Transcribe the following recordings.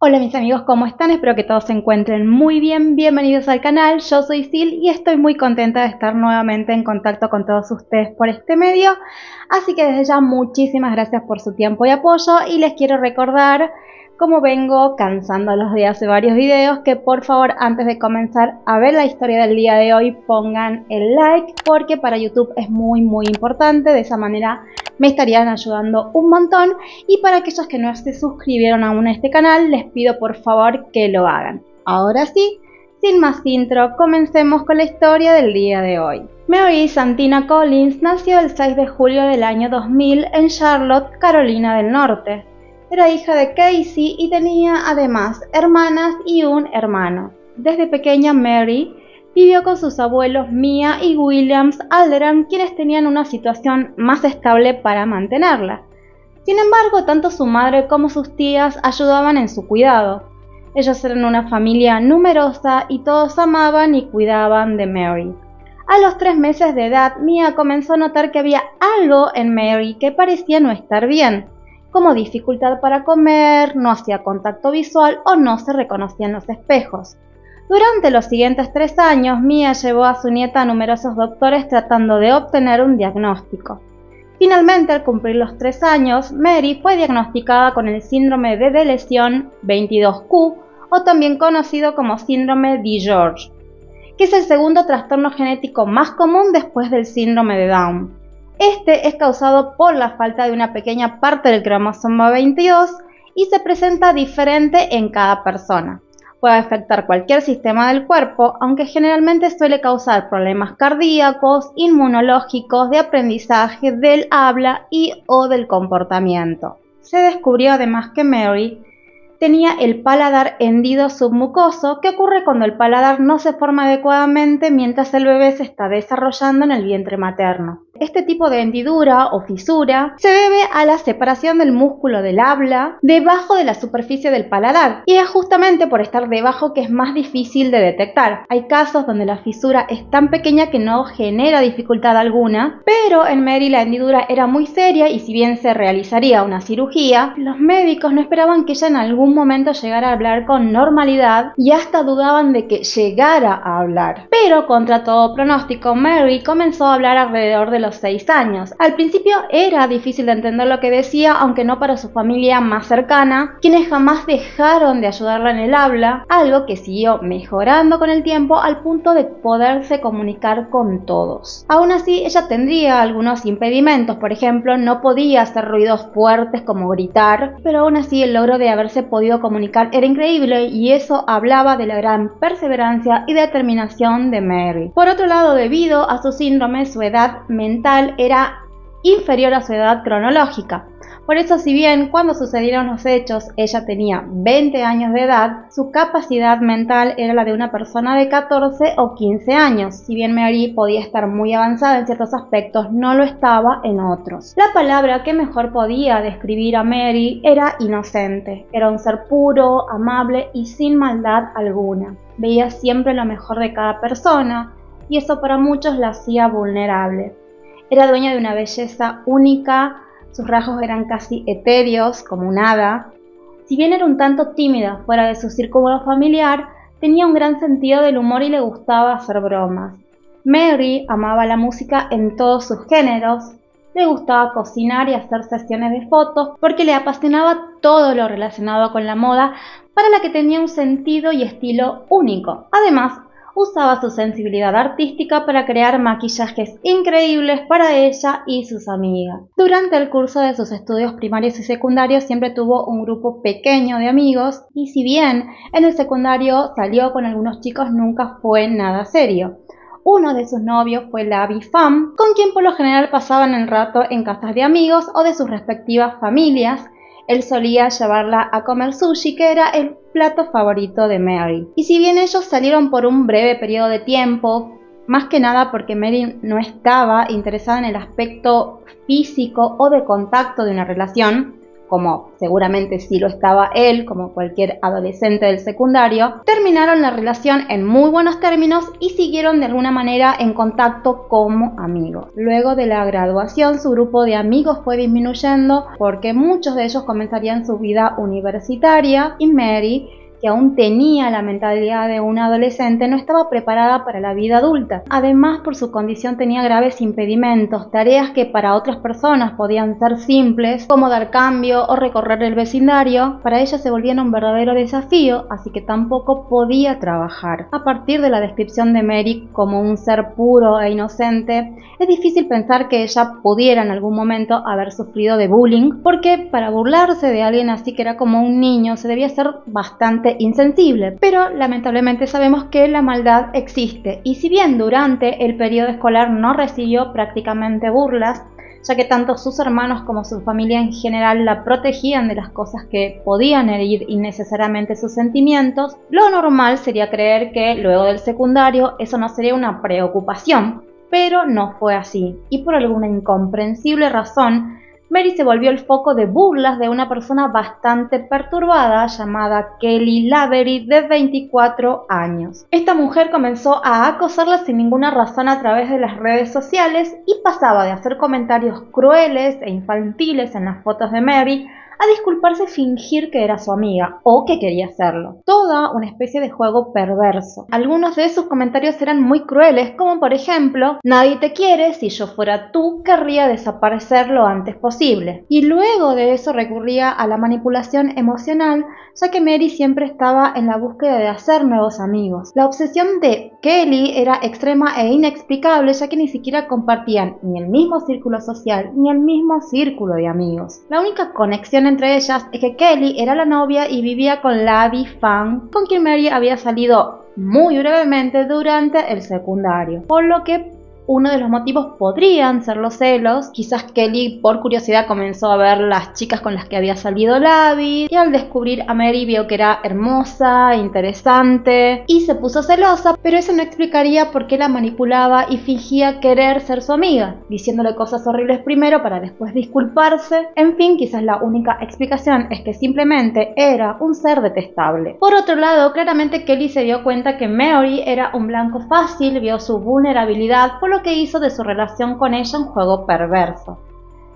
Hola mis amigos, ¿cómo están? Espero que todos se encuentren muy bien. Bienvenidos al canal, yo soy Sil y estoy muy contenta de estar nuevamente en contacto con todos ustedes por este medio. Así que desde ya muchísimas gracias por su tiempo y apoyo y les quiero recordar, como vengo cansándolos de hace varios videos, que por favor antes de comenzar a ver la historia del día de hoy pongan el like porque para YouTube es muy importante. De esa manera me estarían ayudando un montón, y para aquellos que no se suscribieron aún a este canal les pido por favor que lo hagan. Ahora sí, sin más intro, comencemos con la historia del día de hoy. Mary Santina Collins nació el 6 de julio del año 2000 en Charlotte, Carolina del Norte. Era hija de Casey y tenía además hermanas y un hermano. Desde pequeña Mary vivió con sus abuelos Mia y Williams Alderan, quienes tenían una situación más estable para mantenerla. Sin embargo, tanto su madre como sus tías ayudaban en su cuidado. Ellos eran una familia numerosa y todos amaban y cuidaban de Mary. A los 3 meses de edad, Mia comenzó a notar que había algo en Mary que parecía no estar bien, como dificultad para comer, no hacía contacto visual o no se reconocía en los espejos. Durante los siguientes 3 años, Mia llevó a su nieta a numerosos doctores tratando de obtener un diagnóstico. Finalmente, al cumplir los 3 años, Mary fue diagnosticada con el síndrome de lesión 22q, o también conocido como síndrome DiGeorge, que es el segundo trastorno genético más común después del síndrome de Down. Este es causado por la falta de una pequeña parte del cromosoma 22 y se presenta diferente en cada persona. Puede afectar cualquier sistema del cuerpo, aunque generalmente suele causar problemas cardíacos, inmunológicos, de aprendizaje, del habla y o del comportamiento. Se descubrió además que Mary tenía el paladar hendido submucoso, que ocurre cuando el paladar no se forma adecuadamente mientras el bebé se está desarrollando en el vientre materno. Este tipo de hendidura o fisura se debe a la separación del músculo del habla debajo de la superficie del paladar, y es justamente por estar debajo que es más difícil de detectar. Hay casos donde la fisura es tan pequeña que no genera dificultad alguna, pero en Mary la hendidura era muy seria y si bien se realizaría una cirugía, los médicos no esperaban que ella en algún momento llegara a hablar con normalidad y hasta dudaban de que llegara a hablar. Pero contra todo pronóstico, Mary comenzó a hablar alrededor de los 6 años. Al principio era difícil de entender lo que decía, aunque no para su familia más cercana, quienes jamás dejaron de ayudarla en el habla, algo que siguió mejorando con el tiempo al punto de poderse comunicar con todos. Aún así, ella tendría algunos impedimentos, por ejemplo, no podía hacer ruidos fuertes como gritar, pero aún así el logro de haberse podido comunicar era increíble y eso hablaba de la gran perseverancia y determinación de Mary. Por otro lado, debido a su síndrome, su edad mental era inferior a su edad cronológica. Por eso, si bien cuando sucedieron los hechos ella tenía 20 años de edad, su capacidad mental era la de una persona de 14 o 15 años. Si bien Mary podía estar muy avanzada en ciertos aspectos, no lo estaba en otros. La palabra que mejor podía describir a Mary era inocente. Era un ser puro, amable y sin maldad alguna. Veía siempre lo mejor de cada persona y eso para muchos la hacía vulnerable. Era dueña de una belleza única, sus rasgos eran casi etéreos, como un hada. Si bien era un tanto tímida fuera de su círculo familiar, tenía un gran sentido del humor y le gustaba hacer bromas. Mary amaba la música en todos sus géneros, le gustaba cocinar y hacer sesiones de fotos porque le apasionaba todo lo relacionado con la moda, para la que tenía un sentido y estilo único. Además, usaba su sensibilidad artística para crear maquillajes increíbles para ella y sus amigas. Durante el curso de sus estudios primarios y secundarios siempre tuvo un grupo pequeño de amigos y si bien en el secundario salió con algunos chicos, nunca fue nada serio. Uno de sus novios fue Lavi Pham, con quien por lo general pasaban el rato en casas de amigos o de sus respectivas familias. Él solía llevarla a comer sushi, que era el plato favorito de Mary. Y si bien ellos salieron por un breve periodo de tiempo, más que nada porque Mary no estaba interesada en el aspecto físico o de contacto de una relación, como seguramente sí lo estaba él, como cualquier adolescente del secundario, terminaron la relación en muy buenos términos y siguieron de alguna manera en contacto como amigos. Luego de la graduación, su grupo de amigos fue disminuyendo porque muchos de ellos comenzarían su vida universitaria y Mary, que aún tenía la mentalidad de una adolescente, no estaba preparada para la vida adulta. Además, por su condición tenía graves impedimentos, tareas que para otras personas podían ser simples, como dar cambio o recorrer el vecindario, para ella se volvían un verdadero desafío, así que tampoco podía trabajar. A partir de la descripción de Mary como un ser puro e inocente, es difícil pensar que ella pudiera en algún momento haber sufrido de bullying, porque para burlarse de alguien así que era como un niño se debía ser bastante insensible, pero lamentablemente sabemos que la maldad existe, y si bien durante el periodo escolar no recibió prácticamente burlas, ya que tanto sus hermanos como su familia en general la protegían de las cosas que podían herir innecesariamente sus sentimientos, lo normal sería creer que luego del secundario eso no sería una preocupación, pero no fue así, y por alguna incomprensible razón Mary se volvió el foco de burlas de una persona bastante perturbada llamada Kelly Lavery, de 24 años. Esta mujer comenzó a acosarla sin ninguna razón a través de las redes sociales y pasaba de hacer comentarios crueles e infantiles en las fotos de Mary a disculparse y fingir que era su amiga o que quería hacerlo. Toda una especie de juego perverso. Algunos de sus comentarios eran muy crueles, como por ejemplo: nadie te quiere, si yo fuera tú querría desaparecer lo antes posible. Y luego de eso recurría a la manipulación emocional, ya que Mary siempre estaba en la búsqueda de hacer nuevos amigos. La obsesión de Kelly era extrema e inexplicable, ya que ni siquiera compartían ni el mismo círculo social ni el mismo círculo de amigos. La única conexión entre ellas es que Kelly era la novia y vivía con Lavi Fan, con quien Mary había salido muy brevemente durante el secundario, por lo que uno de los motivos podrían ser los celos. Quizás Kelly por curiosidad comenzó a ver las chicas con las que había salido Lavi y al descubrir a Mary vio que era hermosa, interesante y se puso celosa, pero eso no explicaría por qué la manipulaba y fingía querer ser su amiga, diciéndole cosas horribles primero para después disculparse. En fin, quizás la única explicación es que simplemente era un ser detestable. Por otro lado, claramente Kelly se dio cuenta que Mary era un blanco fácil, vio su vulnerabilidad, por lo que hizo de su relación con ella un juego perverso.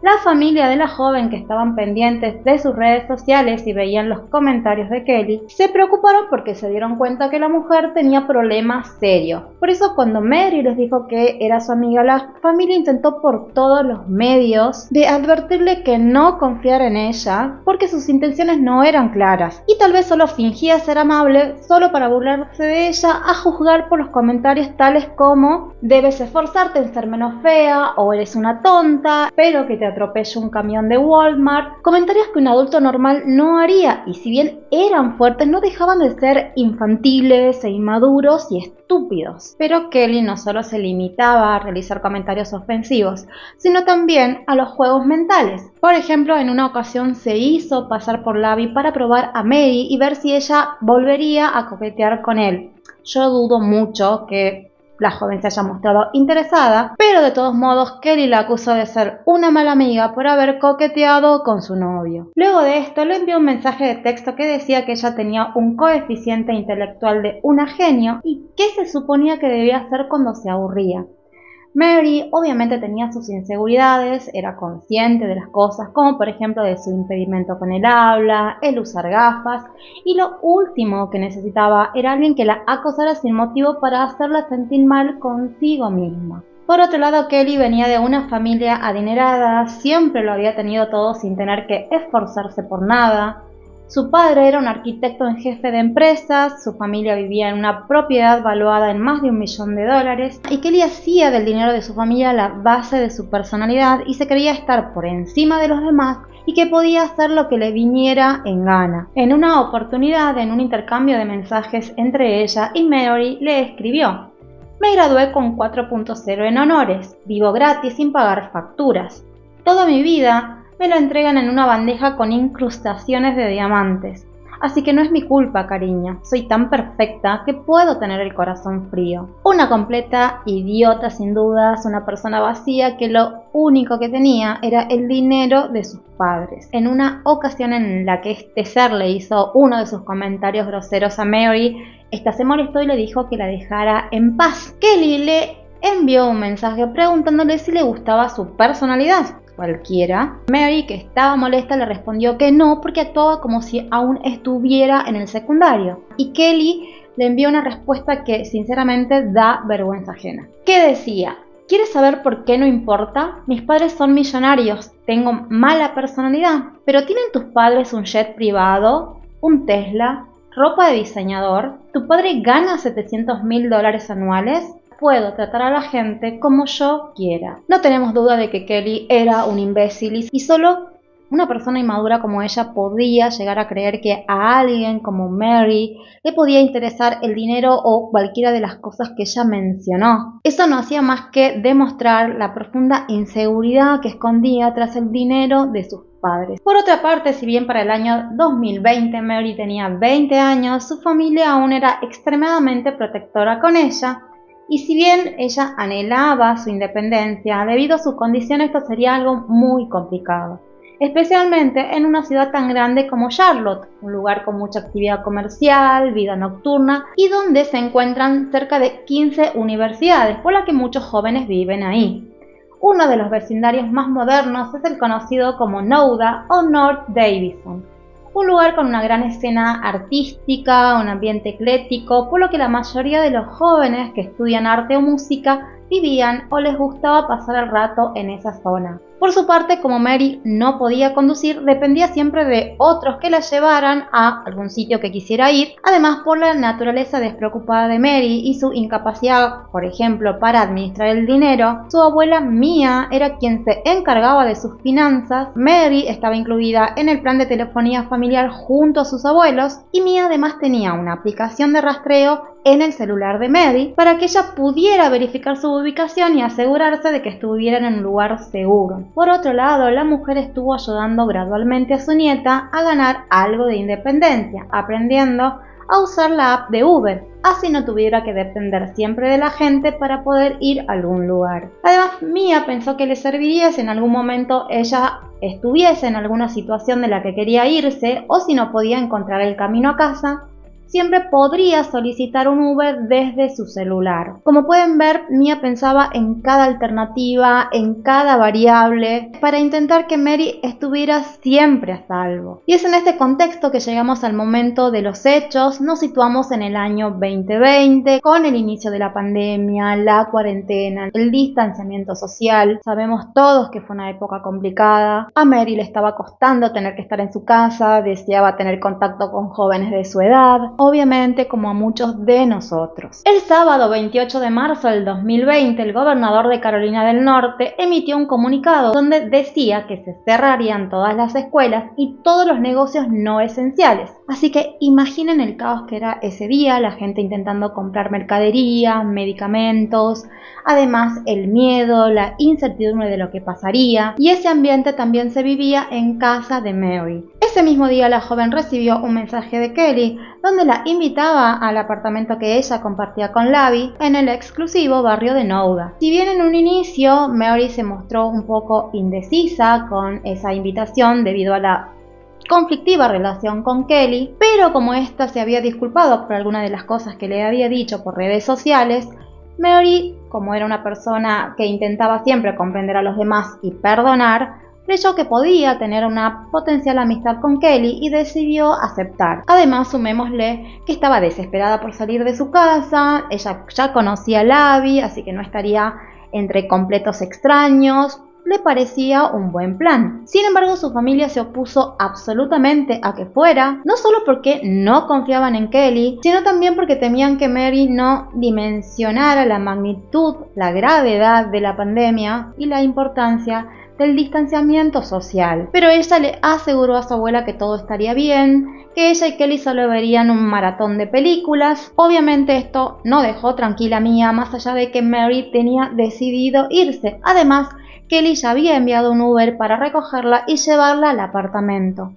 La familia de la joven, que estaban pendientes de sus redes sociales y veían los comentarios de Kelly, se preocuparon porque se dieron cuenta que la mujer tenía problemas serios. Por eso cuando Mary les dijo que era su amiga, la familia intentó por todos los medios de advertirle que no confiara en ella, porque sus intenciones no eran claras y tal vez solo fingía ser amable solo para burlarse de ella, a juzgar por los comentarios tales como: debes esforzarte en ser menos fea, o eres una tonta, pero que te atropella un camión de Walmart. Comentarios que un adulto normal no haría, y si bien eran fuertes, no dejaban de ser infantiles e inmaduros y estúpidos. Pero Kelly no solo se limitaba a realizar comentarios ofensivos, sino también a los juegos mentales. Por ejemplo, en una ocasión se hizo pasar por Lavi para probar a Mary y ver si ella volvería a coquetear con él. Yo dudo mucho que la joven se haya mostrado interesada, pero de todos modos Kelly la acusó de ser una mala amiga por haber coqueteado con su novio. Luego de esto le envió un mensaje de texto que decía que ella tenía un coeficiente intelectual de una genio y qué se suponía que debía hacer cuando se aburría. Mary obviamente tenía sus inseguridades, era consciente de las cosas, como por ejemplo de su impedimento con el habla, el usar gafas, y lo último que necesitaba era alguien que la acosara sin motivo para hacerla sentir mal consigo misma. Por otro lado, Kelly venía de una familia adinerada, siempre lo había tenido todo sin tener que esforzarse por nada. Su padre era un arquitecto en jefe de empresas, su familia vivía en una propiedad valuada en más de $1.000.000 y Kelly hacía del dinero de su familia la base de su personalidad y se creía estar por encima de los demás y que podía hacer lo que le viniera en gana. En una oportunidad, en un intercambio de mensajes entre ella y Mary, le escribió: me gradué con 4.0 en honores, vivo gratis sin pagar facturas. Toda mi vida me la entregan en una bandeja con incrustaciones de diamantes. así que no es mi culpa, cariño. Soy tan perfecta que puedo tener el corazón frío. Una completa idiota sin dudas, una persona vacía que lo único que tenía era el dinero de sus padres. En una ocasión en la que este ser le hizo uno de sus comentarios groseros a Mary, esta se molestó y le dijo que la dejara en paz. Kelly le envió un mensaje preguntándole si le gustaba su personalidad. Cualquiera. Mary, que estaba molesta, le respondió que no porque actuaba como si aún estuviera en el secundario. Y Kelly le envió una respuesta que sinceramente da vergüenza ajena. ¿Qué decía? ¿Quieres saber por qué no importa? Mis padres son millonarios, tengo mala personalidad, pero ¿tienen tus padres un jet privado, un Tesla, ropa de diseñador? ¿Tu padre gana $700.000 anuales? Puedo tratar a la gente como yo quiera. No tenemos duda de que Kelly era un imbécil y solo una persona inmadura como ella podía llegar a creer que a alguien como Mary le podía interesar el dinero o cualquiera de las cosas que ella mencionó. Eso no hacía más que demostrar la profunda inseguridad que escondía tras el dinero de sus padres. Por otra parte, si bien para el año 2020 Mary tenía 20 años, su familia aún era extremadamente protectora con ella. Y si bien ella anhelaba su independencia, debido a su condición esto sería algo muy complicado, especialmente en una ciudad tan grande como Charlotte, un lugar con mucha actividad comercial, vida nocturna y donde se encuentran cerca de 15 universidades, por las que muchos jóvenes viven ahí. Uno de los vecindarios más modernos es el conocido como Noda o North Davison. Un lugar con una gran escena artística, un ambiente ecléctico, por lo que la mayoría de los jóvenes que estudian arte o música vivían o les gustaba pasar el rato en esa zona. Por su parte, como Mary no podía conducir, dependía siempre de otros que la llevaran a algún sitio que quisiera ir. Además, por la naturaleza despreocupada de Mary y su incapacidad, por ejemplo, para administrar el dinero, su abuela Mia era quien se encargaba de sus finanzas. Mary estaba incluida en el plan de telefonía familiar junto a sus abuelos y Mia además tenía una aplicación de rastreo en el celular de Mary para que ella pudiera verificar su ubicación y asegurarse de que estuvieran en un lugar seguro. Por otro lado, la mujer estuvo ayudando gradualmente a su nieta a ganar algo de independencia, aprendiendo a usar la app de Uber, así no tuviera que depender siempre de la gente para poder ir a algún lugar. Además, Mia pensó que le serviría si en algún momento ella estuviese en alguna situación de la que quería irse o si no podía encontrar el camino a casa, siempre podría solicitar un Uber desde su celular. Como pueden ver, Mia pensaba en cada alternativa, en cada variable, para intentar que Mary estuviera siempre a salvo. Y es en este contexto que llegamos al momento de los hechos. Nos situamos en el año 2020, con el inicio de la pandemia, la cuarentena, el distanciamiento social. Sabemos todos que fue una época complicada. A Mary le estaba costando tener que estar en su casa, deseaba tener contacto con jóvenes de su edad, obviamente como a muchos de nosotros. El sábado 28 de marzo del 2020, el gobernador de Carolina del Norte emitió un comunicado donde decía que se cerrarían todas las escuelas y todos los negocios no esenciales. Así que imaginen el caos que era ese día, la gente intentando comprar mercadería, medicamentos, además el miedo, la incertidumbre de lo que pasaría, y ese ambiente también se vivía en casa de Mary. Ese mismo día la joven recibió un mensaje de Kelly donde la invitaba al apartamento que ella compartía con Lavi en el exclusivo barrio de Noda. Si bien en un inicio Mary se mostró un poco indecisa con esa invitación debido a la conflictiva relación con Kelly, pero como ésta se había disculpado por alguna de las cosas que le había dicho por redes sociales, Mary, como era una persona que intentaba siempre comprender a los demás y perdonar, creyó que podía tener una potencial amistad con Kelly y decidió aceptar. Además, sumémosle que estaba desesperada por salir de su casa, ella ya conocía a Lavi, así que no estaría entre completos extraños. Le parecía un buen plan. Sin embargo, su familia se opuso absolutamente a que fuera, no solo porque no confiaban en Kelly, sino también porque temían que Mary no dimensionara la magnitud, la gravedad de la pandemia y la importancia del distanciamiento social. Pero ella le aseguró a su abuela que todo estaría bien, que ella y Kelly solo verían un maratón de películas. Obviamente esto no dejó tranquila a Mia, más allá de que Mary tenía decidido irse. Además, Kelly ya había enviado un Uber para recogerla y llevarla al apartamento.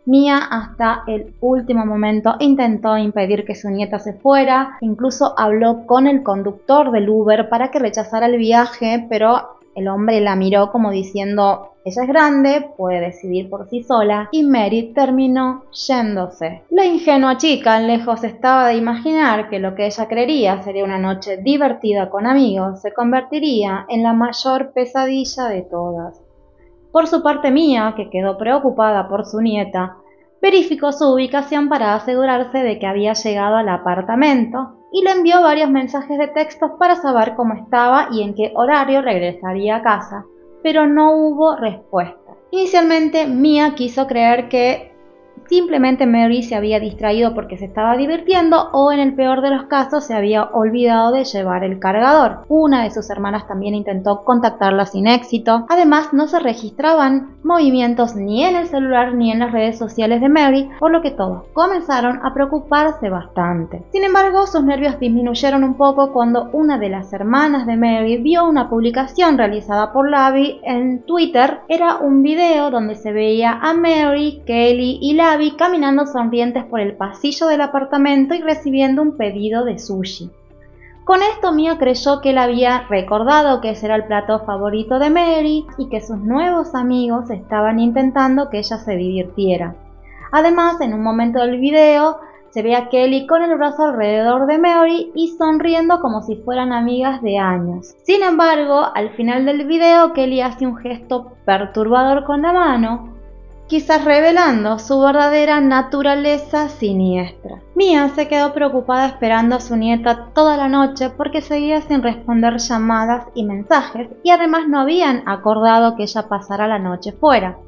Mia hasta el último momento intentó impedir que su nieta se fuera, incluso habló con el conductor del Uber para que rechazara el viaje, pero el hombre la miró como diciendo: ella es grande, puede decidir por sí sola, y Mary terminó yéndose. La ingenua chica lejos estaba de imaginar que lo que ella creería sería una noche divertida con amigos se convertiría en la mayor pesadilla de todas. Por su parte, Mia, que quedó preocupada por su nieta, verificó su ubicación para asegurarse de que había llegado al apartamento y le envió varios mensajes de texto para saber cómo estaba y en qué horario regresaría a casa, pero no hubo respuesta. Inicialmente, Mia quiso creer que simplemente Mary se había distraído porque se estaba divirtiendo o en el peor de los casos se había olvidado de llevar el cargador. Una de sus hermanas también intentó contactarla sin éxito. Además, no se registraban movimientos ni en el celular ni en las redes sociales de Mary, por lo que todos comenzaron a preocuparse bastante. Sin embargo, sus nervios disminuyeron un poco cuando una de las hermanas de Mary vio una publicación realizada por Labby en Twitter. Era un video donde se veía a Mary, Kelly y Labby caminando sonrientes por el pasillo del apartamento y recibiendo un pedido de sushi. Con esto, Mia creyó que él había recordado que ese era el plato favorito de Mary y que sus nuevos amigos estaban intentando que ella se divirtiera. Además, en un momento del video se ve a Kelly con el brazo alrededor de Mary y sonriendo como si fueran amigas de años. Sin embargo, al final del video, Kelly hace un gesto perturbador con la mano, quizás revelando su verdadera naturaleza siniestra. Mia se quedó preocupada esperando a su nieta toda la noche porque seguía sin responder llamadas y mensajes y además no habían acordado que ella pasara la noche fuera,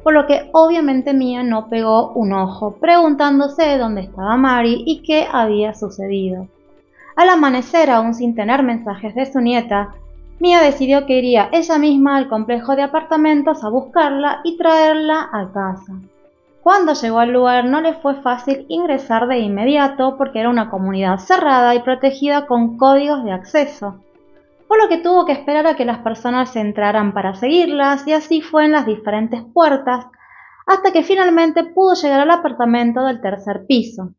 por lo que obviamente Mia no pegó un ojo preguntándose dónde estaba Mary y qué había sucedido. Al amanecer, aún sin tener mensajes de su nieta, Mia decidió que iría ella misma al complejo de apartamentos a buscarla y traerla a casa. Cuando llegó al lugar no le fue fácil ingresar de inmediato porque era una comunidad cerrada y protegida con códigos de acceso, por lo que tuvo que esperar a que las personas entraran para seguirlas y así fue en las diferentes puertas hasta que finalmente pudo llegar al apartamento del tercer piso.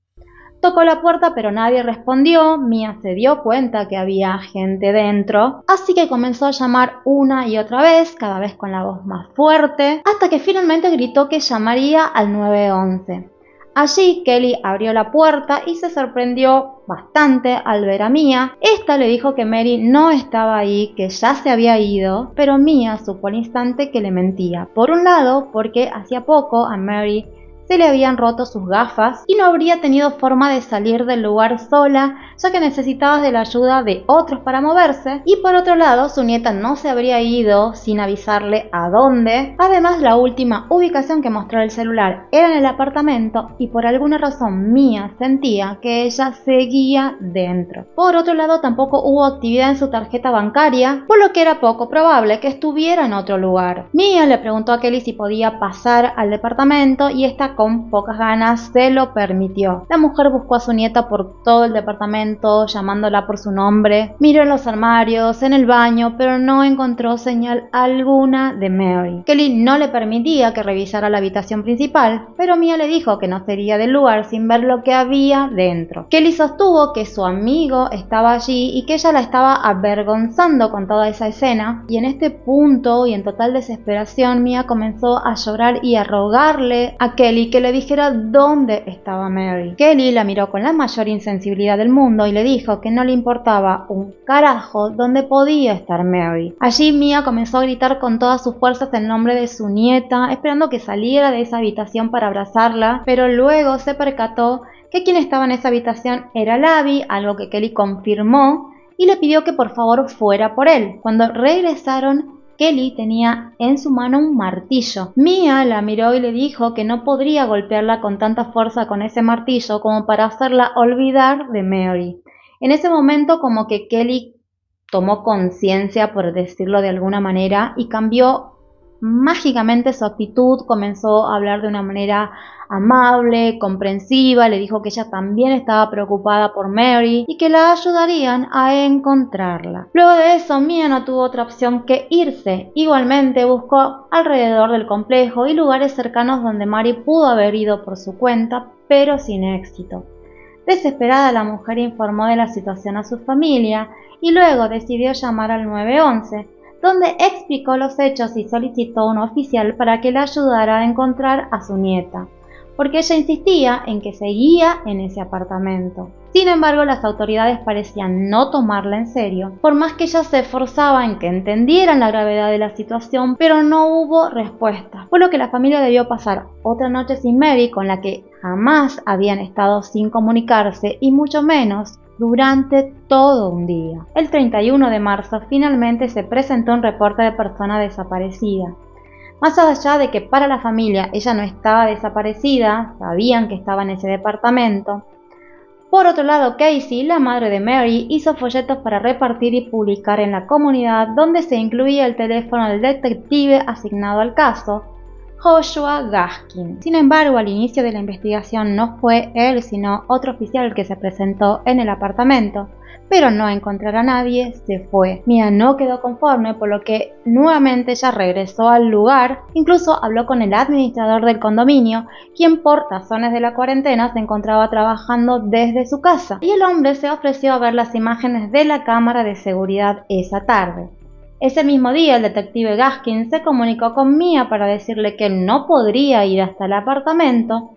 Tocó la puerta pero nadie respondió. Mia se dio cuenta que había gente dentro, así que comenzó a llamar una y otra vez, cada vez con la voz más fuerte, hasta que finalmente gritó que llamaría al 911. Allí Kelly abrió la puerta y se sorprendió bastante al ver a Mia. Esta le dijo que Mary no estaba ahí, que ya se había ido, pero Mia supo al instante que le mentía. Por un lado, porque hacía poco a Mary se le habían roto sus gafas y no habría tenido forma de salir del lugar sola, ya que necesitaba de la ayuda de otros para moverse, y por otro lado su nieta no se habría ido sin avisarle a dónde. Además, la última ubicación que mostró el celular era en el apartamento y por alguna razón Mia sentía que ella seguía dentro. Por otro lado, tampoco hubo actividad en su tarjeta bancaria, por lo que era poco probable que estuviera en otro lugar. Mia le preguntó a Kelly si podía pasar al departamento y esta con pocas ganas se lo permitió. La mujer buscó a su nieta por todo el departamento, llamándola por su nombre. Miró en los armarios, en el baño, pero no encontró señal alguna de Mary. Kelly no le permitía que revisara la habitación principal, pero Mia le dijo que no sería del lugar sin ver lo que había dentro. Kelly sostuvo que su amigo estaba allí y que ella la estaba avergonzando con toda esa escena, y en este punto y en total desesperación Mia comenzó a llorar y a rogarle a Kelly que le dijera dónde estaba Mary. Kelly la miró con la mayor insensibilidad del mundo y le dijo que no le importaba un carajo dónde podía estar Mary. Allí Mia comenzó a gritar con todas sus fuerzas el nombre de su nieta, esperando que saliera de esa habitación para abrazarla, pero luego se percató que quien estaba en esa habitación era Labby, algo que Kelly confirmó, y le pidió que por favor fuera por él. Cuando regresaron, Kelly tenía en su mano un martillo. Mia la miró y le dijo que no podría golpearla con tanta fuerza con ese martillo como para hacerla olvidar de Mary. En ese momento como que Kelly tomó conciencia, por decirlo de alguna manera, y cambió mágicamente su actitud, comenzó a hablar de una manera amable, comprensiva, le dijo que ella también estaba preocupada por Mary y que la ayudarían a encontrarla. Luego de eso, Mia no tuvo otra opción que irse. Igualmente buscó alrededor del complejo y lugares cercanos donde Mary pudo haber ido por su cuenta, pero sin éxito. Desesperada, la mujer informó de la situación a su familia y luego decidió llamar al 911, donde explicó los hechos y solicitó a un oficial para que la ayudara a encontrar a su nieta, porque ella insistía en que seguía en ese apartamento. Sin embargo, las autoridades parecían no tomarla en serio, por más que ella se esforzaba en que entendieran la gravedad de la situación, pero no hubo respuesta, por lo que la familia debió pasar otra noche sin Mary, con la que jamás habían estado sin comunicarse, y mucho menos durante todo un día. El 31 de marzo finalmente se presentó un reporte de persona desaparecida. Más allá de que para la familia ella no estaba desaparecida, sabían que estaba en ese departamento. Por otro lado, Casey, la madre de Mary, hizo folletos para repartir y publicar en la comunidad, donde se incluía el teléfono del detective asignado al caso, Joshua Gaskin. Sin embargo, al inicio de la investigación no fue él, sino otro oficial el que se presentó en el apartamento, pero al no encontrar a nadie, se fue. Mia no quedó conforme, por lo que nuevamente ella regresó al lugar. Incluso habló con el administrador del condominio, quien por razones de la cuarentena se encontraba trabajando desde su casa, y el hombre se ofreció a ver las imágenes de la cámara de seguridad esa tarde. Ese mismo día, el detective Gaskin se comunicó con Mia para decirle que no podría ir hasta el apartamento,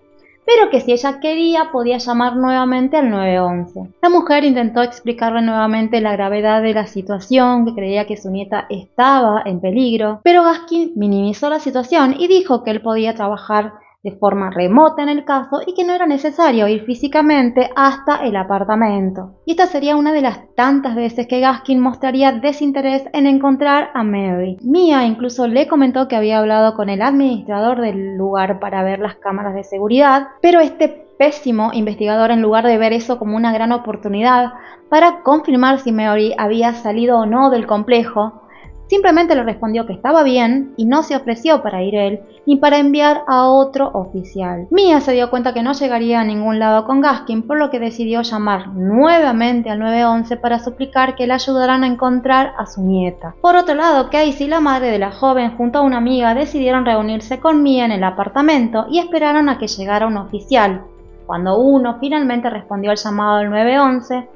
pero que si ella quería podía llamar nuevamente al 911. La mujer intentó explicarle nuevamente la gravedad de la situación, que creía que su nieta estaba en peligro, pero Gaskin minimizó la situación y dijo que él podía trabajar de forma remota en el caso y que no era necesario ir físicamente hasta el apartamento. Y esta sería una de las tantas veces que Gaskin mostraría desinterés en encontrar a Mary. Mia incluso le comentó que había hablado con el administrador del lugar para ver las cámaras de seguridad, pero este pésimo investigador, en lugar de ver eso como una gran oportunidad para confirmar si Mary había salido o no del complejo, simplemente le respondió que estaba bien y no se ofreció para ir él ni para enviar a otro oficial. Mia se dio cuenta que no llegaría a ningún lado con Gaskin, por lo que decidió llamar nuevamente al 911 para suplicar que le ayudaran a encontrar a su nieta. Por otro lado, Casey, la madre de la joven, junto a una amiga, decidieron reunirse con Mia en el apartamento y esperaron a que llegara un oficial. Cuando uno finalmente respondió al llamado del 911,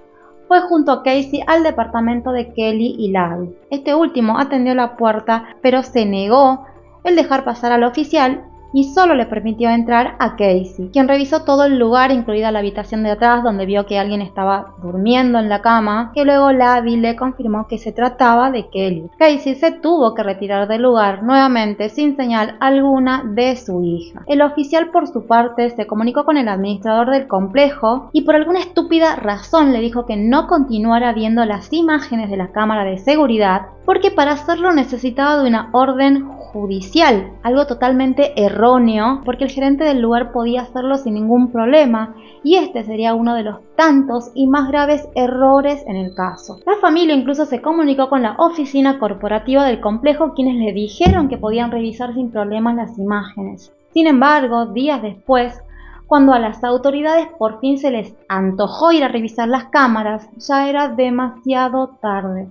fue junto a Casey al departamento de Kelly y Larry. Este último atendió la puerta, pero se negó el dejar pasar al oficial y solo le permitió entrar a Casey, quien revisó todo el lugar, incluida la habitación de atrás, donde vio que alguien estaba durmiendo en la cama, que luego Larry le confirmó que se trataba de Kelly. Casey se tuvo que retirar del lugar nuevamente sin señal alguna de su hija. El oficial, por su parte, se comunicó con el administrador del complejo y por alguna estúpida razón le dijo que no continuara viendo las imágenes de la cámara de seguridad, porque para hacerlo necesitaba de una orden judicial, algo totalmente erróneo, porque el gerente del lugar podía hacerlo sin ningún problema, y este sería uno de los tantos y más graves errores en el caso. La familia incluso se comunicó con la oficina corporativa del complejo, quienes le dijeron que podían revisar sin problemas las imágenes. Sin embargo, días después, cuando a las autoridades por fin se les antojó ir a revisar las cámaras, ya era demasiado tarde.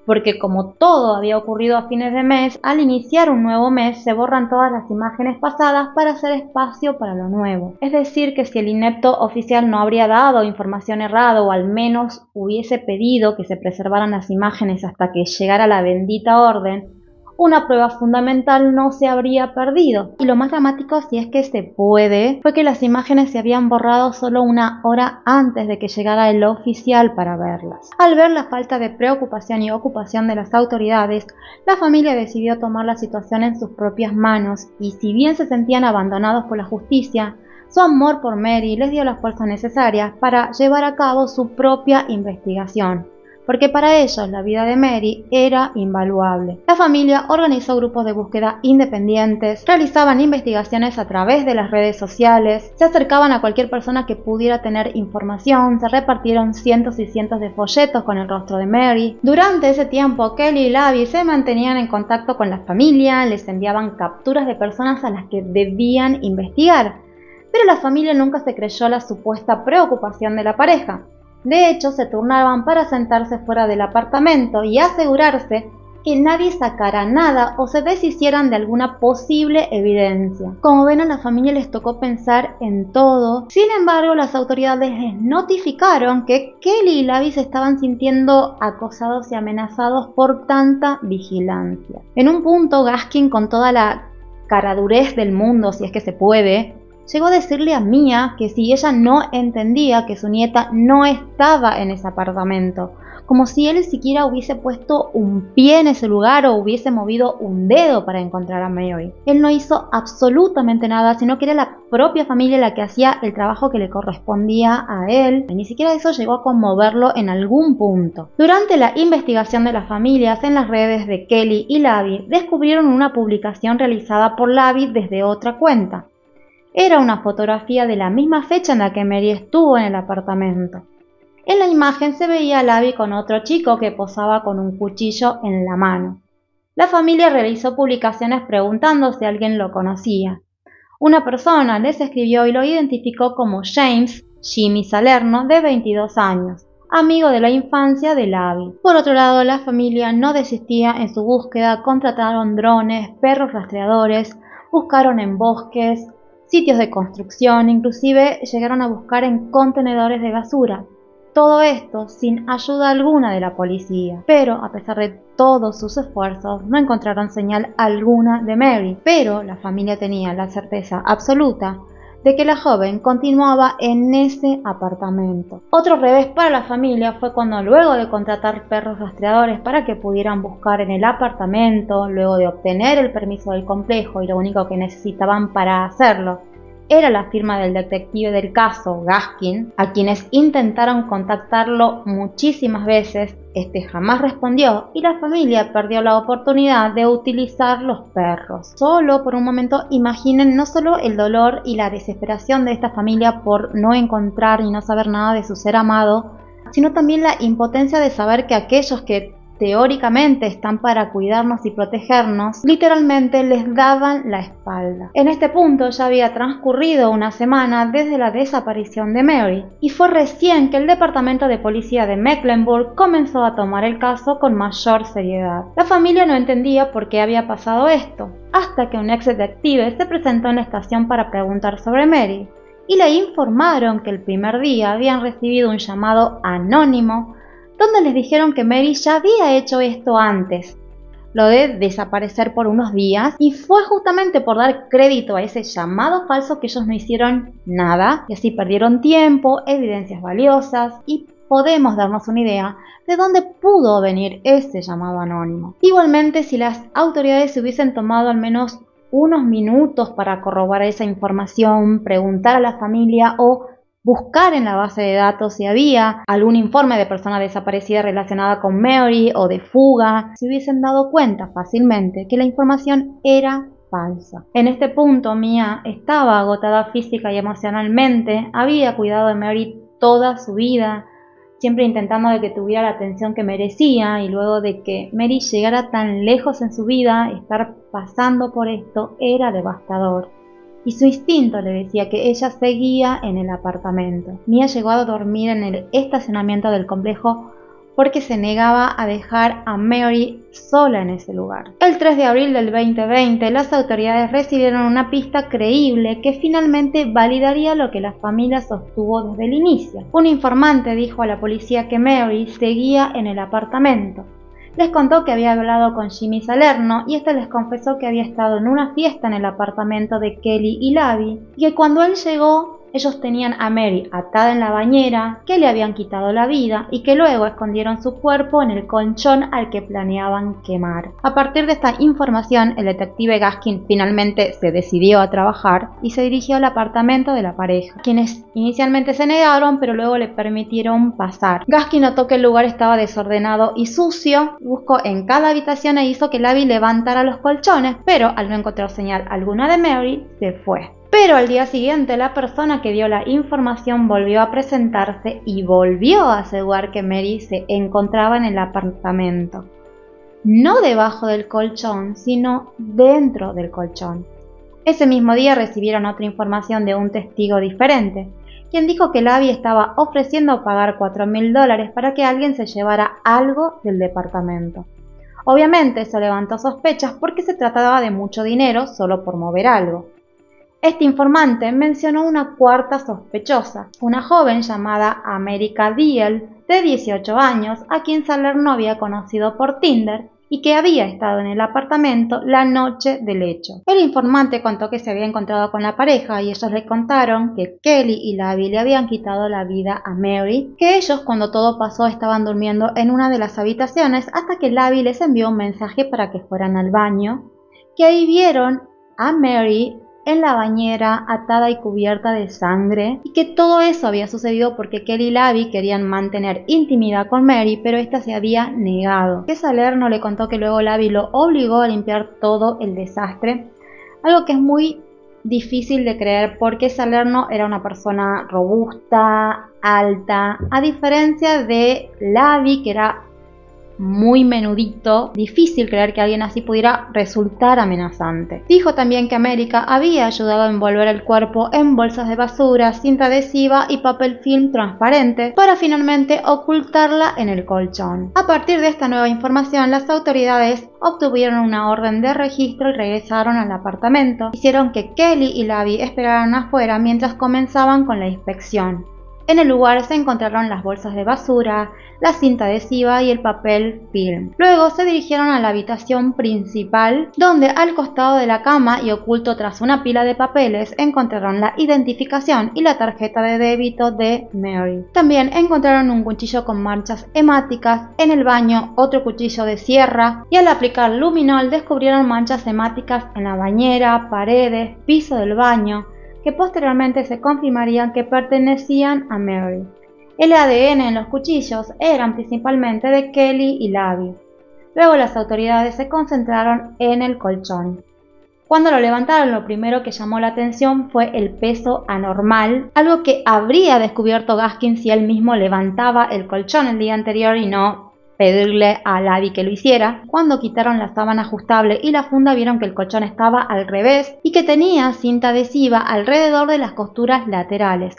Porque como todo había ocurrido a fines de mes, al iniciar un nuevo mes se borran todas las imágenes pasadas para hacer espacio para lo nuevo. Es decir, que si el inepto oficial no habría dado información errada o al menos hubiese pedido que se preservaran las imágenes hasta que llegara la bendita orden, una prueba fundamental no se habría perdido. Y lo más dramático, si es que se puede, fue que las imágenes se habían borrado solo una hora antes de que llegara el oficial para verlas. Al ver la falta de preocupación y ocupación de las autoridades, la familia decidió tomar la situación en sus propias manos y, si bien se sentían abandonados por la justicia, su amor por Mary les dio la fuerza necesaria para llevar a cabo su propia investigación, porque para ellos la vida de Mary era invaluable. La familia organizó grupos de búsqueda independientes, realizaban investigaciones a través de las redes sociales, se acercaban a cualquier persona que pudiera tener información, se repartieron cientos y cientos de folletos con el rostro de Mary. Durante ese tiempo, Kelly y Labby se mantenían en contacto con la familia, les enviaban capturas de personas a las que debían investigar, pero la familia nunca se creyó la supuesta preocupación de la pareja. De hecho, se turnaban para sentarse fuera del apartamento y asegurarse que nadie sacara nada o se deshicieran de alguna posible evidencia. Como ven, a la familia les tocó pensar en todo. Sin embargo, las autoridades les notificaron que Kelly y Labby se estaban sintiendo acosados y amenazados por tanta vigilancia. En un punto, Gaskin, con toda la caradurez del mundo, si es que se puede, llegó a decirle a Mia que si ella no entendía que su nieta no estaba en ese apartamento, como si él siquiera hubiese puesto un pie en ese lugar o hubiese movido un dedo para encontrar a Mary. Él no hizo absolutamente nada, sino que era la propia familia la que hacía el trabajo que le correspondía a él, y ni siquiera eso llegó a conmoverlo en algún punto. Durante la investigación de las familias en las redes de Kelly y Labby, descubrieron una publicación realizada por Labby desde otra cuenta. Era una fotografía de la misma fecha en la que Mary estuvo en el apartamento. En la imagen se veía a Labby con otro chico que posaba con un cuchillo en la mano. La familia realizó publicaciones preguntando si alguien lo conocía. Una persona les escribió y lo identificó como James Jimmy Salerno, de 22 años, amigo de la infancia de Labby. Por otro lado, la familia no desistía en su búsqueda, contrataron drones, perros rastreadores, buscaron en bosques, sitios de construcción, inclusive llegaron a buscar en contenedores de basura. Todo esto sin ayuda alguna de la policía, pero a pesar de todos sus esfuerzos no encontraron señal alguna de Mary, pero la familia tenía la certeza absoluta de que la joven continuaba en ese apartamento. Otro revés para la familia fue cuando, luego de contratar perros rastreadores para que pudieran buscar en el apartamento, luego de obtener el permiso del complejo y lo único que necesitaban para hacerlo era la firma del detective del caso, Gaskin, a quienes intentaron contactarlo muchísimas veces, este jamás respondió y la familia perdió la oportunidad de utilizar los perros. Solo por un momento imaginen no solo el dolor y la desesperación de esta familia por no encontrar y no saber nada de su ser amado, sino también la impotencia de saber que aquellos que teóricamente están para cuidarnos y protegernos, literalmente les daban la espalda. En este punto ya había transcurrido una semana desde la desaparición de Mary, y fue recién que el departamento de policía de Mecklenburg comenzó a tomar el caso con mayor seriedad. La familia no entendía por qué había pasado esto, hasta que un ex detective se presentó en la estación para preguntar sobre Mary, y le informaron que el primer día habían recibido un llamado anónimo donde les dijeron que Mary ya había hecho esto antes, lo de desaparecer por unos días, y fue justamente por dar crédito a ese llamado falso que ellos no hicieron nada, y así perdieron tiempo, evidencias valiosas, y podemos darnos una idea de dónde pudo venir ese llamado anónimo. Igualmente, si las autoridades se hubiesen tomado al menos unos minutos para corroborar esa información, preguntar a la familia o buscar en la base de datos si había algún informe de persona desaparecida relacionada con Mary o de fuga, se hubiesen dado cuenta fácilmente que la información era falsa. En este punto, Mia estaba agotada física y emocionalmente, había cuidado de Mary toda su vida, siempre intentando de que tuviera la atención que merecía, y luego de que Mary llegara tan lejos en su vida, estar pasando por esto era devastador. Y su instinto le decía que ella seguía en el apartamento. Mia llegó a dormir en el estacionamiento del complejo porque se negaba a dejar a Mary sola en ese lugar. El 3 de abril del 2020, las autoridades recibieron una pista creíble que finalmente validaría lo que la familia sostuvo desde el inicio. Un informante dijo a la policía que Mary seguía en el apartamento. Les contó que había hablado con Jimmy Salerno y este les confesó que había estado en una fiesta en el apartamento de Kelly y Labby y que cuando él llegó Ellos tenían a Mary atada en la bañera, que le habían quitado la vida y que luego escondieron su cuerpo en el colchón al que planeaban quemar. A partir de esta información, el detective Gaskin finalmente se decidió a trabajar y se dirigió al apartamento de la pareja, quienes inicialmente se negaron pero luego le permitieron pasar. Gaskin notó que el lugar estaba desordenado y sucio, buscó en cada habitación e hizo que Labby levantara los colchones, pero al no encontrar señal alguna de Mary, se fue. Pero al día siguiente la persona que dio la información volvió a presentarse y volvió a asegurar que Mary se encontraba en el apartamento. No debajo del colchón, sino dentro del colchón. Ese mismo día recibieron otra información de un testigo diferente, quien dijo que Labby estaba ofreciendo pagar $4.000 para que alguien se llevara algo del departamento. Obviamente eso levantó sospechas porque se trataba de mucho dinero solo por mover algo. Este informante mencionó una cuarta sospechosa, una joven llamada America Deal, de 18 años, a quien Salerno había conocido por Tinder y que había estado en el apartamento la noche del hecho. El informante contó que se había encontrado con la pareja y ellos le contaron que Kelly y Labby le habían quitado la vida a Mary, que ellos cuando todo pasó estaban durmiendo en una de las habitaciones hasta que Labby les envió un mensaje para que fueran al baño, que ahí vieron a Mary en la bañera atada y cubierta de sangre y que todo eso había sucedido porque Kelly y Labby querían mantener intimidad con Mary, pero esta se había negado. Que Salerno le contó que luego Labby lo obligó a limpiar todo el desastre, algo que es muy difícil de creer porque Salerno era una persona robusta, alta, a diferencia de Labby, que era muy menudito, difícil creer que alguien así pudiera resultar amenazante. Dijo también que America había ayudado a envolver el cuerpo en bolsas de basura, cinta adhesiva y papel film transparente para finalmente ocultarla en el colchón. A partir de esta nueva información, las autoridades obtuvieron una orden de registro y regresaron al apartamento. Hicieron que Kelly y Labby esperaran afuera mientras comenzaban con la inspección. En el lugar se encontraron las bolsas de basura, la cinta adhesiva y el papel film. Luego se dirigieron a la habitación principal, donde al costado de la cama y oculto tras una pila de papeles encontraron la identificación y la tarjeta de débito de Mary. También encontraron un cuchillo con manchas hemáticas, en el baño otro cuchillo de sierra y al aplicar luminol descubrieron manchas hemáticas en la bañera, paredes, piso del baño, que posteriormente se confirmarían que pertenecían a Mary. El ADN en los cuchillos eran principalmente de Kelly y Labby. Luego las autoridades se concentraron en el colchón. Cuando lo levantaron, lo primero que llamó la atención fue el peso anormal, algo que habría descubierto Gaskin si él mismo levantaba el colchón el día anterior y no pedirle a Labby que lo hiciera. Cuando quitaron la sábana ajustable y la funda, vieron que el colchón estaba al revés y que tenía cinta adhesiva alrededor de las costuras laterales.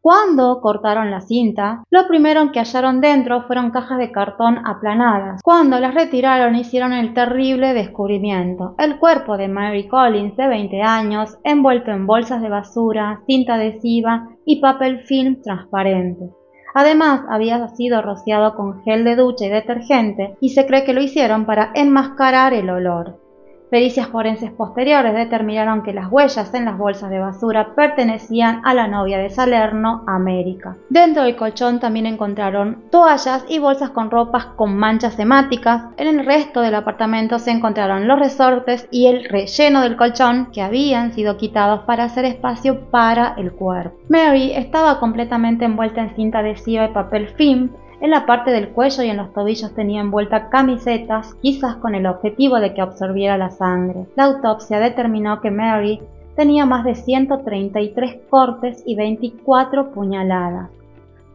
Cuando cortaron la cinta, lo primero que hallaron dentro fueron cajas de cartón aplanadas. Cuando las retiraron, hicieron el terrible descubrimiento: el cuerpo de Mary Collins, de 20 años, envuelto en bolsas de basura, cinta adhesiva y papel film transparente. Además, había sido rociado con gel de ducha y detergente, y se cree que lo hicieron para enmascarar el olor. Pericias forenses posteriores determinaron que las huellas en las bolsas de basura pertenecían a la novia de Salerno, America. Dentro del colchón también encontraron toallas y bolsas con ropas con manchas hemáticas. En el resto del apartamento se encontraron los resortes y el relleno del colchón que habían sido quitados para hacer espacio para el cuerpo. Mary estaba completamente envuelta en cinta adhesiva y papel film. En la parte del cuello y en los tobillos tenía envuelta camisetas, quizás con el objetivo de que absorbiera la sangre. La autopsia determinó que Mary tenía más de 133 cortes y 24 puñaladas.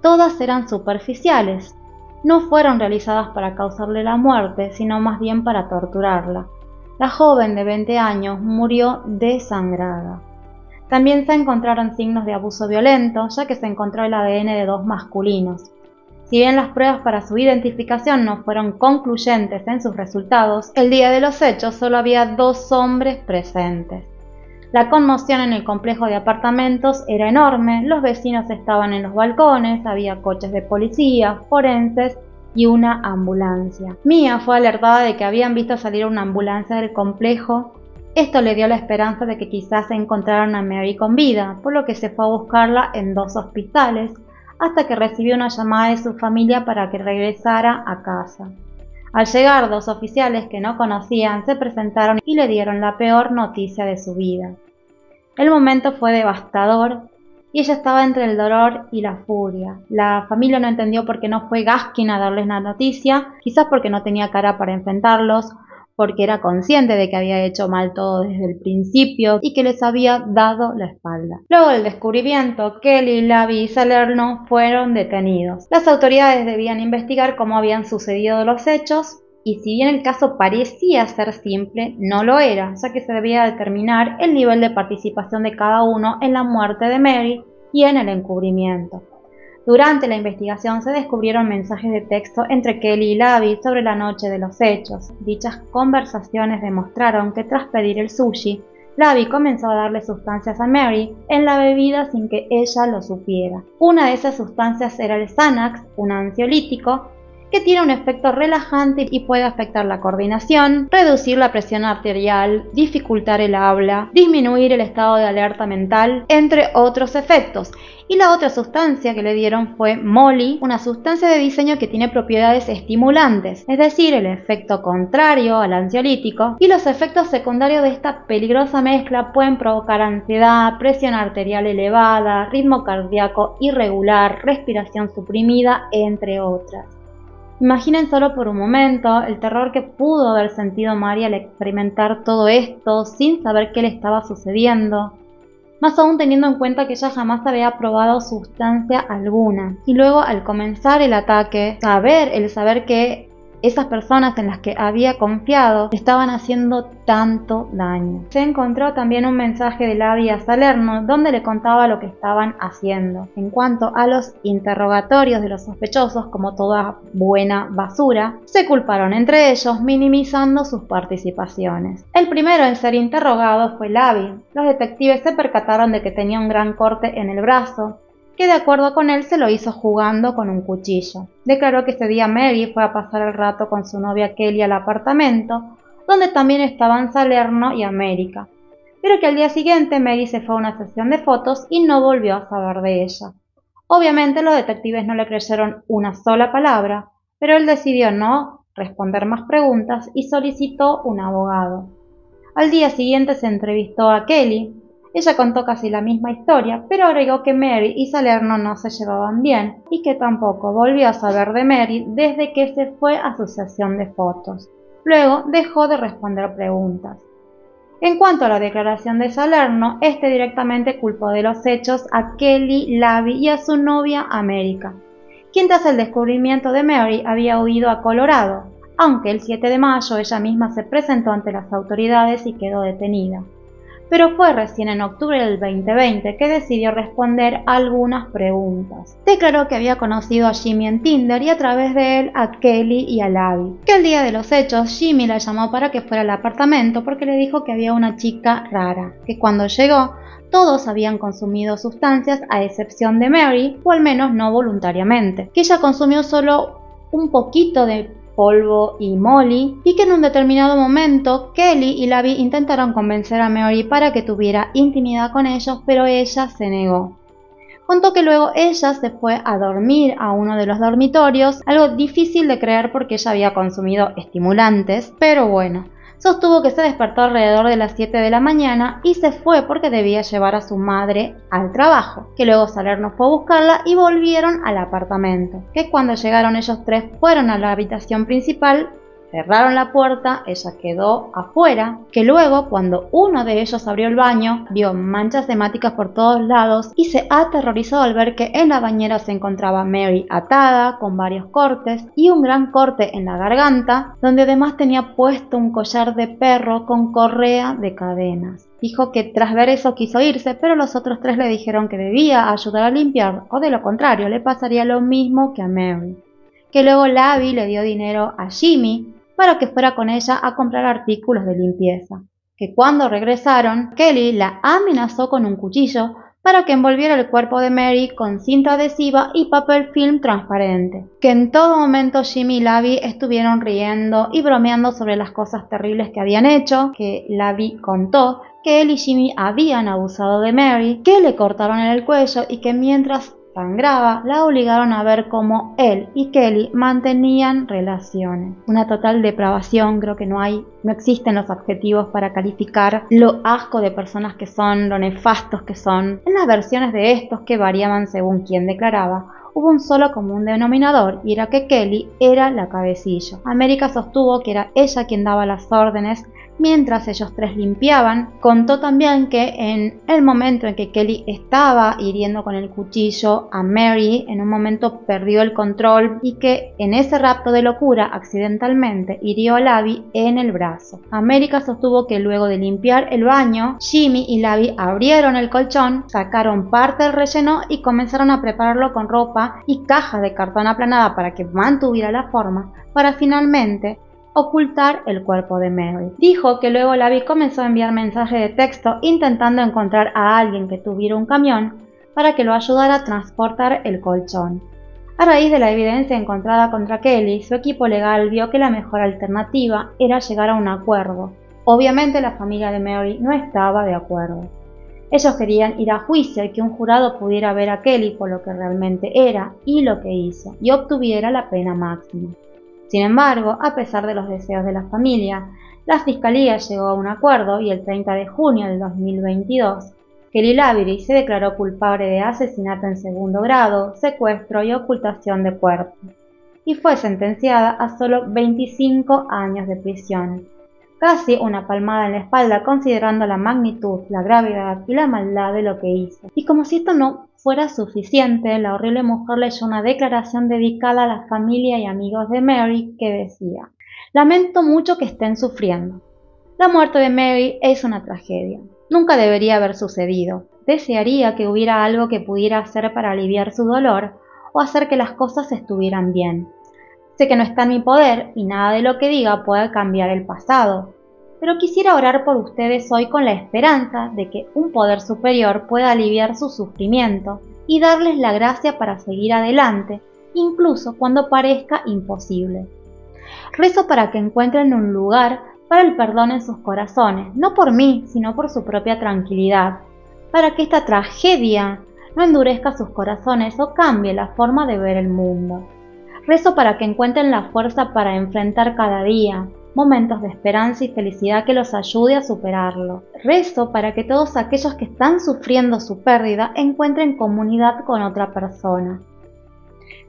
Todas eran superficiales. No fueron realizadas para causarle la muerte, sino más bien para torturarla. La joven de 20 años murió desangrada. También se encontraron signos de abuso violento, ya que se encontró el ADN de 2 masculinos. Si bien las pruebas para su identificación no fueron concluyentes en sus resultados, el día de los hechos solo había 2 hombres presentes. La conmoción en el complejo de apartamentos era enorme, los vecinos estaban en los balcones, había coches de policía, forenses y una ambulancia. Mia fue alertada de que habían visto salir una ambulancia del complejo Esto le dio la esperanza de que quizás encontraran a Mary con vida, por lo que se fue a buscarla en 2 hospitales, hasta que recibió una llamada de su familia para que regresara a casa. Al llegar, 2 oficiales que no conocían se presentaron y le dieron la peor noticia de su vida. El momento fue devastador y ella estaba entre el dolor y la furia. La familia no entendió por qué no fue Gaskin a darles la noticia, quizás porque no tenía cara para enfrentarlos, porque era consciente de que había hecho mal todo desde el principio y que les había dado la espalda. Luego del descubrimiento, Kelly, Labby y Salerno fueron detenidos. Las autoridades debían investigar cómo habían sucedido los hechos, y si bien el caso parecía ser simple, no lo era, ya que se debía determinar el nivel de participación de cada uno en la muerte de Mary y en el encubrimiento. Durante la investigación se descubrieron mensajes de texto entre Kelly y Labby sobre la noche de los hechos. Dichas conversaciones demostraron que tras pedir el sushi, Labby comenzó a darle sustancias a Mary en la bebida sin que ella lo supiera. Una de esas sustancias era el Xanax, un ansiolítico, que tiene un efecto relajante y puede afectar la coordinación, reducir la presión arterial, dificultar el habla, disminuir el estado de alerta mental, entre otros efectos. Y la otra sustancia que le dieron fue Molly, una sustancia de diseño que tiene propiedades estimulantes, es decir, el efecto contrario al ansiolítico, y los efectos secundarios de esta peligrosa mezcla pueden provocar ansiedad, presión arterial elevada, ritmo cardíaco irregular, respiración suprimida, entre otras. Imaginen solo por un momento el terror que pudo haber sentido Mary al experimentar todo esto sin saber qué le estaba sucediendo, más aún teniendo en cuenta que ella jamás había probado sustancia alguna. Y luego al comenzar el ataque, el saber que esas personas en las que había confiado estaban haciendo tanto daño. Se encontró también un mensaje de Labby a Salerno donde le contaba lo que estaban haciendo. En cuanto a los interrogatorios de los sospechosos, como toda buena basura, se culparon entre ellos, minimizando sus participaciones. El primero en ser interrogado fue Labby. Los detectives se percataron de que tenía un gran corte en el brazo, que de acuerdo con él se lo hizo jugando con un cuchillo. Declaró que ese día Mary fue a pasar el rato con su novia Kelly al apartamento, donde también estaban Salerno y América, pero que al día siguiente Mary se fue a una sesión de fotos y no volvió a saber de ella. Obviamente los detectives no le creyeron una sola palabra, pero él decidió no responder más preguntas y solicitó un abogado. Al día siguiente se entrevistó a Kelly. Ella contó casi la misma historia, pero agregó que Mary y Salerno no se llevaban bien y que tampoco volvió a saber de Mary desde que se fue a su sesión de fotos. Luego dejó de responder preguntas. En cuanto a la declaración de Salerno, este directamente culpó de los hechos a Kelly, Labby y a su novia América, quien tras el descubrimiento de Mary había huido a Colorado, aunque el 7 de mayo ella misma se presentó ante las autoridades y quedó detenida. Pero fue recién en octubre del 2020 que decidió responder a algunas preguntas. Declaró que había conocido a Jimmy en Tinder y a través de él a Kelly y a Labby. Que el día de los hechos Jimmy la llamó para que fuera al apartamento porque le dijo que había una chica rara, que cuando llegó todos habían consumido sustancias a excepción de Mary, o al menos no voluntariamente, que ella consumió solo un poquito de polvo y Molly, y que en un determinado momento Kelly y Labby intentaron convencer a Mary para que tuviera intimidad con ellos, pero ella se negó. Contó que luego ella se fue a dormir a uno de los dormitorios, algo difícil de creer porque ella había consumido estimulantes, pero bueno. Sostuvo que se despertó alrededor de las 7 de la mañana y se fue porque debía llevar a su madre al trabajo, que luego Salerno fue a buscarla y volvieron al apartamento, que cuando llegaron ellos tres fueron a la habitación principal, cerraron la puerta, ella quedó afuera, que luego cuando uno de ellos abrió el baño, vio manchas hemáticas por todos lados y se aterrorizó al ver que en la bañera se encontraba Mary atada, con varios cortes y un gran corte en la garganta, donde además tenía puesto un collar de perro con correa de cadenas. Dijo que tras ver eso quiso irse, pero los otros tres le dijeron que debía ayudar a limpiar, o de lo contrario le pasaría lo mismo que a Mary. Que luego Labby le dio dinero a Jimmy para que fuera con ella a comprar artículos de limpieza. Que cuando regresaron, Kelly la amenazó con un cuchillo para que envolviera el cuerpo de Mary con cinta adhesiva y papel film transparente. Que en todo momento Jimmy y Labby estuvieron riendo y bromeando sobre las cosas terribles que habían hecho, que Labby contó que él y Jimmy habían abusado de Mary, que le cortaron el cuello y que mientras sangraba la obligaron a ver cómo él y Kelly mantenían relaciones. Una total depravación, creo que no existen los adjetivos para calificar lo asco de personas que son, lo nefastos que son. En las versiones de estos, que variaban según quien declaraba, hubo un solo común denominador, y era que Kelly era la cabecilla. América sostuvo que era ella quien daba las órdenes mientras ellos tres limpiaban. Contó también que en el momento en que Kelly estaba hiriendo con el cuchillo a Mary, en un momento perdió el control y que en ese rapto de locura accidentalmente hirió a Labby en el brazo. América sostuvo que luego de limpiar el baño, Jimmy y Labby abrieron el colchón, sacaron parte del relleno y comenzaron a prepararlo con ropa y cajas de cartón aplanada para que mantuviera la forma, para finalmente ocultar el cuerpo de Mary. Dijo que luego Labby comenzó a enviar mensajes de texto intentando encontrar a alguien que tuviera un camión para que lo ayudara a transportar el colchón. A raíz de la evidencia encontrada contra Kelly, su equipo legal vio que la mejor alternativa era llegar a un acuerdo. Obviamente la familia de Mary no estaba de acuerdo. Ellos querían ir a juicio y que un jurado pudiera ver a Kelly por lo que realmente era y lo que hizo, y obtuviera la pena máxima. Sin embargo, a pesar de los deseos de la familia, la fiscalía llegó a un acuerdo y el 30 de junio del 2022, Kelly Lavery se declaró culpable de asesinato en segundo grado, secuestro y ocultación de cuerpo, y fue sentenciada a solo 25 años de prisión. Casi una palmada en la espalda considerando la magnitud, la gravedad y la maldad de lo que hizo. Y como si esto no fuera suficiente, la horrible mujer leyó una declaración dedicada a la familia y amigos de Mary que decía: «Lamento mucho que estén sufriendo. La muerte de Mary es una tragedia. Nunca debería haber sucedido. Desearía que hubiera algo que pudiera hacer para aliviar su dolor o hacer que las cosas estuvieran bien. Sé que no está en mi poder y nada de lo que diga puede cambiar el pasado, pero quisiera orar por ustedes hoy con la esperanza de que un poder superior pueda aliviar su sufrimiento y darles la gracia para seguir adelante, incluso cuando parezca imposible. Rezo para que encuentren un lugar para el perdón en sus corazones, no por mí, sino por su propia tranquilidad, para que esta tragedia no endurezca sus corazones o cambie la forma de ver el mundo. Rezo para que encuentren la fuerza para enfrentar cada día, momentos de esperanza y felicidad que los ayude a superarlo. Rezo para que todos aquellos que están sufriendo su pérdida encuentren comunidad con otra persona.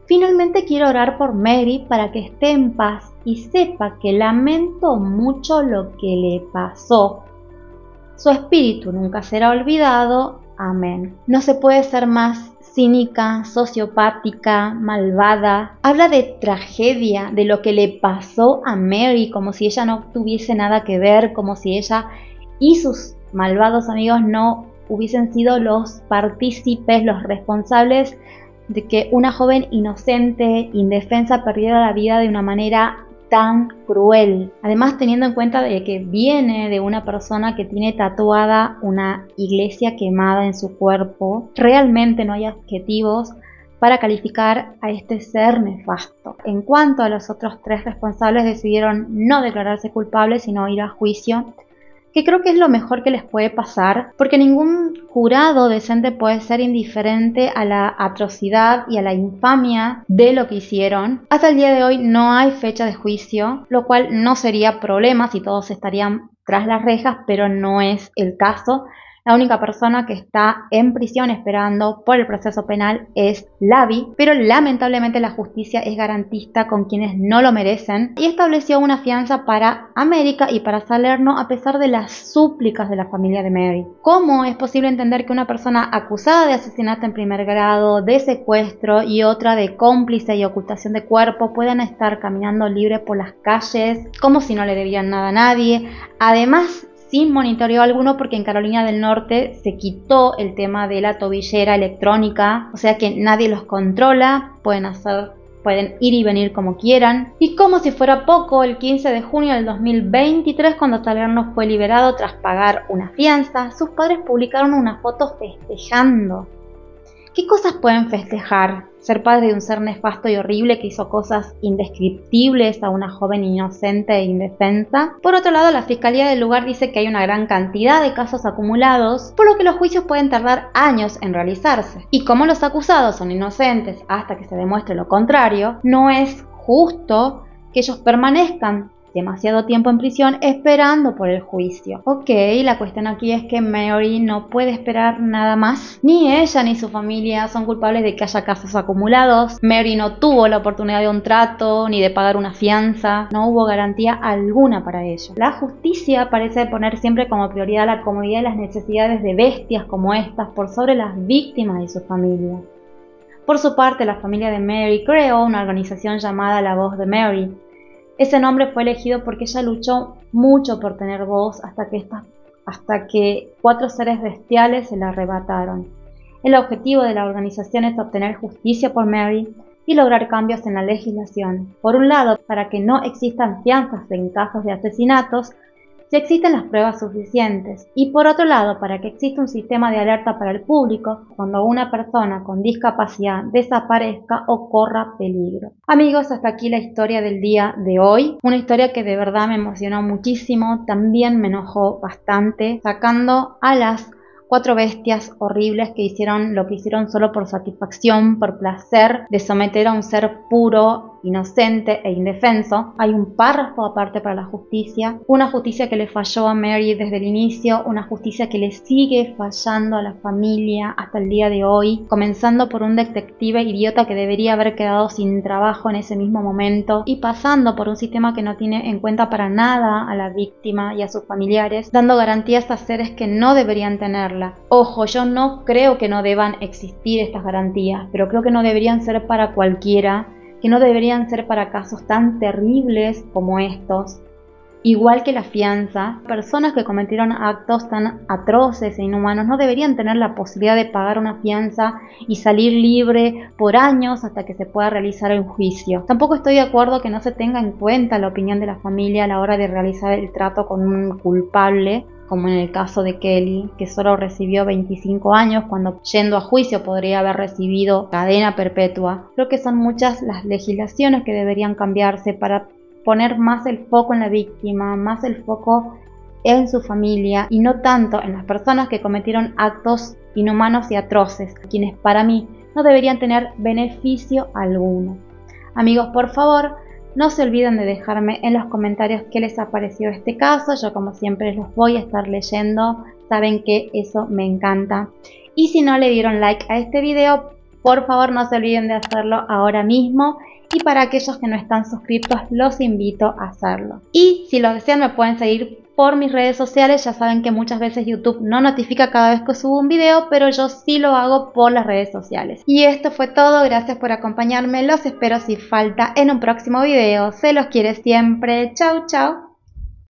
Finalmente quiero orar por Mary para que esté en paz y sepa que lamento mucho lo que le pasó. Su espíritu nunca será olvidado. Amén». No se puede ser más cínica, sociopática, malvada. Habla de tragedia, de lo que le pasó a Mary, como si ella no tuviese nada que ver, como si ella y sus malvados amigos no hubiesen sido los partícipes, los responsables de que una joven inocente, indefensa, perdiera la vida de una manera tan cruel. Además, teniendo en cuenta de que viene de una persona que tiene tatuada una iglesia quemada en su cuerpo, realmente no hay adjetivos para calificar a este ser nefasto. En cuanto a los otros tres responsables, decidieron no declararse culpables, sino ir a juicio, que creo que es lo mejor que les puede pasar, porque ningún jurado decente puede ser indiferente a la atrocidad y a la infamia de lo que hicieron. Hasta el día de hoy no hay fecha de juicio, lo cual no sería problema si todos estarían tras las rejas, pero no es el caso. La única persona que está en prisión esperando por el proceso penal es Labby, pero lamentablemente la justicia es garantista con quienes no lo merecen y estableció una fianza para América y para Salerno a pesar de las súplicas de la familia de Mary. ¿Cómo es posible entender que una persona acusada de asesinato en primer grado, de secuestro y otra de cómplice y ocultación de cuerpo puedan estar caminando libre por las calles como si no le debían nada a nadie? Además, sin monitoreo alguno, porque en Carolina del Norte se quitó el tema de la tobillera electrónica, o sea que nadie los controla, pueden hacer pueden ir y venir como quieran. Y como si fuera poco, el 15 de junio del 2023, cuando Salerno fue liberado tras pagar una fianza, sus padres publicaron una foto festejando. ¿Qué cosas pueden festejar? Ser padre de un ser nefasto y horrible que hizo cosas indescriptibles a una joven inocente e indefensa. Por otro lado, la fiscalía del lugar dice que hay una gran cantidad de casos acumulados, por lo que los juicios pueden tardar años en realizarse. Y como los acusados son inocentes hasta que se demuestre lo contrario, no es justo que ellos permanezcan demasiado tiempo en prisión esperando por el juicio. Ok, la cuestión aquí es que Mary no puede esperar nada más. Ni ella ni su familia son culpables de que haya casos acumulados. Mary no tuvo la oportunidad de un trato ni de pagar una fianza. No hubo garantía alguna para ello. La justicia parece poner siempre como prioridad la comodidad y las necesidades de bestias como estas por sobre las víctimas y sus familias. Por su parte, la familia de Mary creó una organización llamada La Voz de Mary. Ese nombre fue elegido porque ella luchó mucho por tener voz hasta que 4 seres bestiales se la arrebataron. El objetivo de la organización es obtener justicia por Mary y lograr cambios en la legislación. Por un lado, para que no existan fianzas en casos de asesinatos, si existen las pruebas suficientes, y por otro lado, para que exista un sistema de alerta para el público cuando una persona con discapacidad desaparezca o corra peligro. Amigos, hasta aquí la historia del día de hoy, una historia que de verdad me emocionó muchísimo, también me enojó bastante, sacando a las 4 bestias horribles que hicieron lo que hicieron solo por satisfacción, por placer de someter a un ser puro, inocente e indefenso. Hay un párrafo aparte para la justicia, una justicia que le falló a Mary desde el inicio, una justicia que le sigue fallando a la familia hasta el día de hoy, comenzando por un detective idiota que debería haber quedado sin trabajo en ese mismo momento y pasando por un sistema que no tiene en cuenta para nada a la víctima y a sus familiares, dando garantías a seres que no deberían tenerla. Ojo, yo no creo que no deban existir estas garantías, pero creo que no deberían ser para cualquiera, que no deberían ser para casos tan terribles como estos. Igual que la fianza, personas que cometieron actos tan atroces e inhumanos no deberían tener la posibilidad de pagar una fianza y salir libre por años hasta que se pueda realizar el juicio. Tampoco estoy de acuerdo que no se tenga en cuenta la opinión de la familia a la hora de realizar el trato con un culpable, como en el caso de Kelly, que solo recibió 25 años cuando yendo a juicio podría haber recibido cadena perpetua. Creo que son muchas las legislaciones que deberían cambiarse para poner más el foco en la víctima, más el foco en su familia y no tanto en las personas que cometieron actos inhumanos y atroces, quienes para mí no deberían tener beneficio alguno. Amigos, por favor, no se olviden de dejarme en los comentarios qué les ha parecido este caso. Yo como siempre los voy a estar leyendo, saben que eso me encanta. Y si no le dieron like a este video, por favor no se olviden de hacerlo ahora mismo. Y para aquellos que no están suscritos, los invito a hacerlo. Y si lo desean me pueden seguir por mis redes sociales. Ya saben que muchas veces YouTube no notifica cada vez que subo un video, pero yo sí lo hago por las redes sociales. Y esto fue todo, gracias por acompañarme. Los espero sin falta en un próximo video. Se los quiere siempre. Chau, chau.